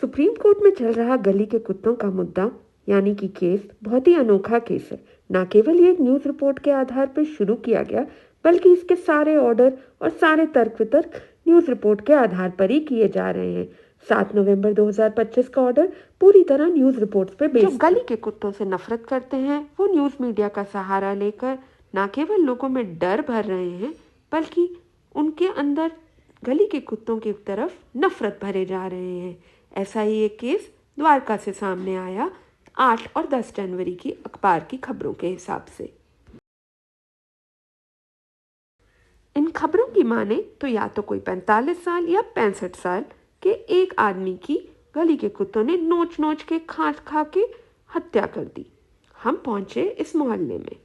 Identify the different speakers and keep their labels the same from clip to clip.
Speaker 1: Supreme court में चल रहा गली के कुत्तों का मुद्दा यानी कि केस बहुत ही अनोखा केस है। न केवल ये एक न्यूज़ रिपोर्ट के आधार पर शुरू किया गया, बल्कि इसके सारे ऑर्डर और सारे तर्क वितर्क न्यूज़ रिपोर्ट के आधार पर ही किए जा रहे हैं। 7 नवंबर 2025 का ऑर्डर पूरी तरह न्यूज़ रिपोर्ट्स पे बेस्ड। जो गली के कुत्तों से नफरत करते हैं वो न्यूज़ मीडिया का सहारा लेकर न केवल लोगों में डर भर रहे हैं, बल्कि उनके अंदर गली के कुत्तों की तरफ नफरत भरे जा रहे हैं। ऐसा ही एक केस द्वारका से सामने आया 8 और 10 जनवरी की अखबार की खबरों के हिसाब से। इन खबरों की माने तो या तो कोई 45 साल या 65 साल के एक आदमी की गली के कुत्तों ने नोच नोच के खा के हत्या कर दी। हम पहुंचे इस मोहल्ले में।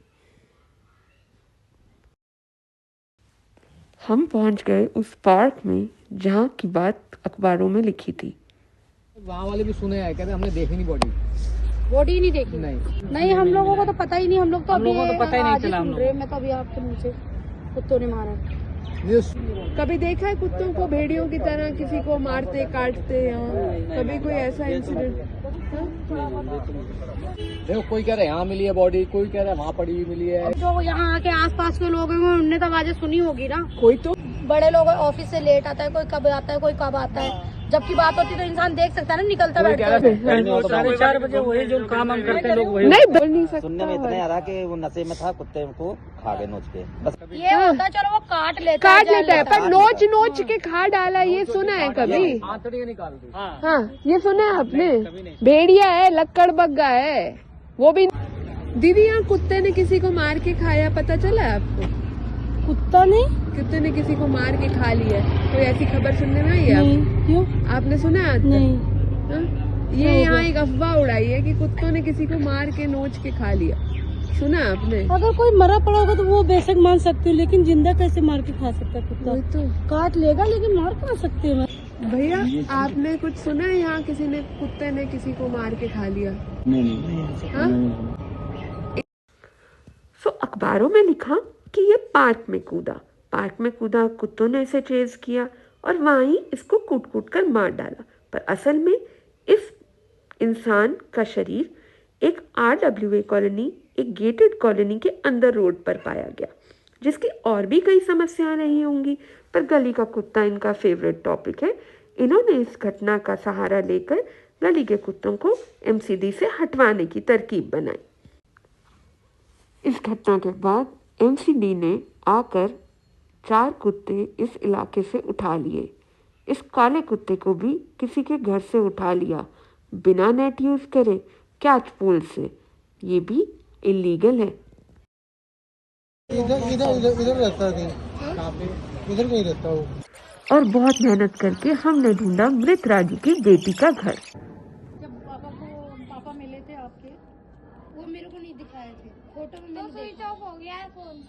Speaker 1: हम पहुंच गए उस पार्क में जहां की बात अखबारों में लिखी थी।
Speaker 2: वहाँ वाले भी सुने हैं, कहते हमने देखी नहीं
Speaker 3: बॉडी नहीं देखी। नहीं हम लोगों को तो पता ही नहीं। हम लोग तो
Speaker 2: पता ही नहीं चला।
Speaker 3: मैं तो अभी आपके मुँह से कुत्तों ने मारा।
Speaker 1: कभी देखा है कुत्तों को भेड़ियों की तरह किसी को मारते काटते? कभी कोई ऐसा इंसिडेंट?
Speaker 2: देखो, कोई कह रहा है यहाँ मिली है बॉडी, कोई कह रहा है वहाँ पड़ी हुई मिली है।
Speaker 3: जो यहाँ आके आसपास के लोग हैं उनने तो आवाजें सुनी होगी ना।
Speaker 1: कोई तो
Speaker 3: बड़े लोग ऑफिस से लेट आता है, कोई कब आता है, कोई कब आता है। जबकि बात होती तो इंसान देख सकता है ना, निकलता बैठता।
Speaker 2: 4:30 बजे वही जो काम हम करते हैं लोग वही
Speaker 1: नहीं बोल नहीं सकता।
Speaker 4: सुनने में इतना आ रहा कि वो नशे में था, कुत्ते को खा गए नोच के। बस
Speaker 3: ये होता है, चलो वो काट लेता है
Speaker 1: पर नोच नोच के खा डाला, ये सुना है कभी?
Speaker 2: आंतड़ियाँ निकाल दी।
Speaker 1: हाँ, ये सुना है आपने? भेड़िया है, लक्कड़ बग्गा है वो भी। दीदी, यहाँ कुत्ते ने किसी को मार के खाया, पता चला है आपको?
Speaker 3: कुत्ता नहीं,
Speaker 1: कुत्ते ने किसी को मार के खा लिया, कोई ऐसी खबर सुनने में आई है?
Speaker 3: क्यों
Speaker 1: आपने सुना है?
Speaker 3: नहीं।
Speaker 1: ये यहाँ एक अफवाह उड़ाई है कि कुत्तों ने किसी को मार के नोच के खा लिया। सुना आपने?
Speaker 3: अगर कोई मरा पड़ा होगा तो वो बेशक मान सकते हो, लेकिन जिंदा कैसे मार के खा सकता है कुत्ता?
Speaker 1: तो
Speaker 3: काट लेगा लेकिन मार कहाँ सकते हैं?
Speaker 1: भैया, आपने कुछ सुना है यहाँ किसी ने कुत्ते ने किसी को मार के खा लिया? नहीं। सो अखबारों में लिखा कि ये पार्क में कूदा, कुत्तों ने इसे चेज किया और वहीं ही इसको कूट कर मार डाला। पर असल में इस इंसान का शरीर एक RWA कॉलोनी, एक गेटेड कॉलोनी के अंदर रोड पर पाया गया, जिसकी और भी कई समस्याएं रही होंगी, पर गली का कुत्ता इनका फेवरेट टॉपिक है। इन्होंने इस घटना का सहारा लेकर गली के कुत्तों को MCD से हटवाने की तरकीब बनाई। इस घटना के बाद MCD ने आकर 4 कुत्ते इस इलाके से उठा लिए। इस काले कुत्ते को भी किसी के घर से उठा लिया, बिना नेट यूज करे, कैच पूल से। ये भी इलीगल है।
Speaker 2: इधर रहता है, इधर कहीं रहता हो।
Speaker 1: और बहुत मेहनत करके हमने ढूंढा मृत राजू की बेटी का घर।
Speaker 3: जब पापा मिले थे आपके, वो मेरे को नहीं दिखाए थे। फोटो में मैंने स्विच ऑफ हो गया है फोन।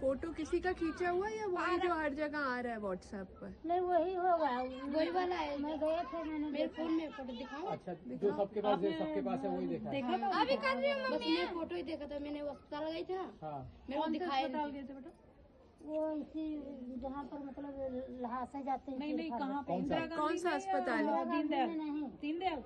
Speaker 1: फोटो किसी का खींचा हुआ या वही जो हर जगह आ रहा है व्हाट्सएप पर?
Speaker 3: नहीं, वही होगा, वही वाला है। मैं गए थे, मैंने मेरे फोन में फोटो दिखाऊं?
Speaker 2: अच्छा, जो सबके पास है वही देखा था।
Speaker 3: अभी कर रही हूँ, बस मैं फोटो ही देखा था। मैंने अस्पताल गई था, मेरे को दिखाया नहीं। वो इसी जहाँ पर मतलब लहासे जाते हैं। नहीं, कहाँ पे?
Speaker 1: कौन सा अस्पताल है?
Speaker 2: दीनदयाल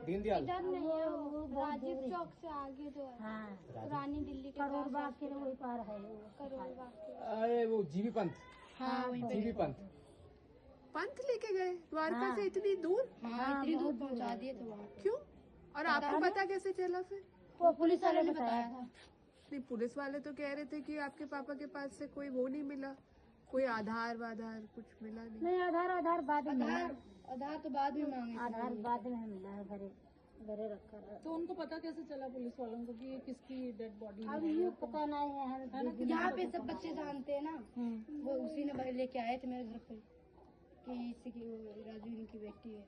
Speaker 5: राजीव चौक से आगे जो है।
Speaker 3: हाँ,
Speaker 5: रानी दिल्ली के
Speaker 3: करोड़ बाग के वही पार है।
Speaker 5: करोड़ बाग के।
Speaker 2: अरे वो जीवी पंथ।
Speaker 3: हाँ,
Speaker 2: जीवी पंथ।
Speaker 1: पंथ लेके गए द्वारका से इतनी दूर?
Speaker 5: हाँ, इतनी दूर पहुंचा दिए थे वहाँ।
Speaker 1: क्यों? और आपको पता कैसे चला फिर?
Speaker 3: वो पुलिस वाले ने बताया था।
Speaker 1: नहीं, पुलिस वाले तो कह रहे थे कि आपके पापा के पास से कोई वो नहीं मिला, कोई आधार कुछ मिला नहीं।
Speaker 3: नहीं, आधार बाद में मिला।
Speaker 5: आधार तो बाद में मांगे।
Speaker 3: आधार बाद में मिला है, घरे रखा है।
Speaker 6: तो उनको पता कैसे चला पुलिस वालों को कि ये किसकी डेड बॉडी
Speaker 3: अब ये पता नहीं है।
Speaker 5: यहाँ पे सब बच्चे जानते हैं ना, वो उसी ने भाई लेके आए थे मेरे घर पे कि इसी की राजू इनकी बेटी है।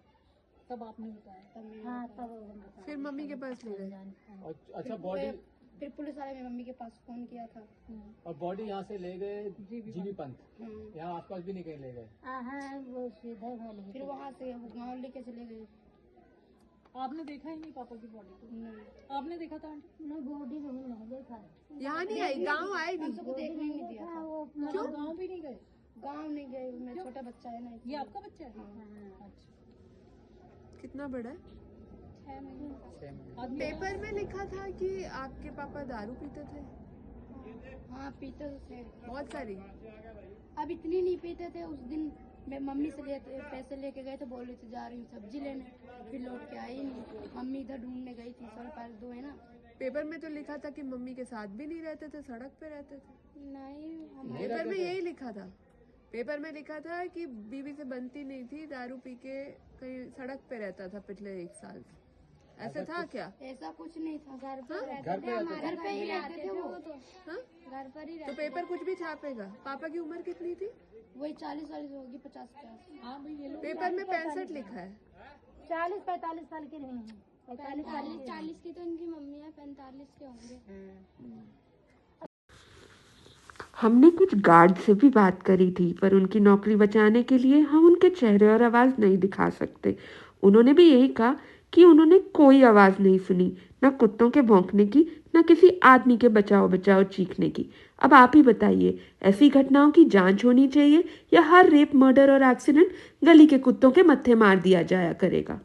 Speaker 6: तब आपने बताया?
Speaker 5: तब मैंने
Speaker 3: हाँ,
Speaker 5: बताया।
Speaker 3: तब
Speaker 1: फिर मम्मी के पास ले गए।
Speaker 2: अच्छा, बॉडी
Speaker 5: फिर पुलिस वाले ने मम्मी के पास फोन किया था।
Speaker 2: और बॉडी यहाँ से ले गए जीवी पंथ। यहाँ आसपास भी नहीं कहीं ले गए।
Speaker 3: हाँ, वो सीधे
Speaker 5: फिर वहाँ से गाँव लेके चले गए।
Speaker 6: आपने देखा ही नहीं पापा की बॉडी को?
Speaker 5: नहीं,
Speaker 6: आपने देखा था आंटी?
Speaker 3: नहीं, बॉडी नहीं देखा।
Speaker 1: यहाँ नहीं आई, गाँव आए नहीं?
Speaker 5: हमको देखने नहीं दिया था।
Speaker 3: वो
Speaker 6: क्यों गाँव भी नहीं गए?
Speaker 5: गाँव नहीं गए, मैं छोटा बच्चा है ना।
Speaker 6: ये आपका बच्चा है?
Speaker 5: हाँ।
Speaker 6: अच्छा।
Speaker 1: कितना बड़ा है?
Speaker 5: 6 महीने।
Speaker 1: पेपर में लिखा था कि आपके पापा दारू पीते थे।
Speaker 5: हाँ पीते थे
Speaker 1: बहुत सारी।
Speaker 5: अब इतनी नहीं पीते थे। उस दिन मैं मम्मी से पैसे लेके गए थे, बोल रही थी जा रही हूँ सब्जी लेने, फिर लौट के आई नहीं। मम्मी इधर ढूंढने गई थी, सर पास 2 है ना।
Speaker 1: पेपर में तो लिखा था कि मम्मी के साथ भी नहीं रहते थे, सड़क पे रहते थे।
Speaker 5: नहीं
Speaker 1: पेपर में यही लिखा था। पेपर में लिखा था कि बीवी से बनती नहीं थी, दारू पी के कहीं सड़क पे रहता था पिछले 1 साल से। ऐसा था क्या?
Speaker 5: ऐसा कुछ नहीं था। घर पर
Speaker 2: घर पे
Speaker 5: ही रहते थे वो तो।
Speaker 1: हाँ?
Speaker 5: घर पर ही
Speaker 1: तो पेपर कुछ भी छापेगा। पापा की उम्र कितनी थी?
Speaker 5: वही 40 होगी, 50।
Speaker 6: हाँ भाई ये लोग
Speaker 1: पेपर में 65 लिखा है।
Speaker 3: 40-45 साल की नहीं है।
Speaker 5: 40 की तो इनकी मम्मी है, 45 के होंगे।
Speaker 1: हमने कुछ गार्ड से भी बात करी थी, पर उनकी नौकरी बचाने के लिए हम उनके चेहरे और आवाज़ नहीं दिखा सकते। उन्होंने भी यही कहा कि उन्होंने कोई आवाज़ नहीं सुनी, ना कुत्तों के भौंकने की, ना किसी आदमी के बचाओ बचाओ चीखने की। अब आप ही बताइए, ऐसी घटनाओं की जांच होनी चाहिए या हर रेप, मर्डर और एक्सीडेंट गली के कुत्तों के मत्थे मार दिया जाया करेगा?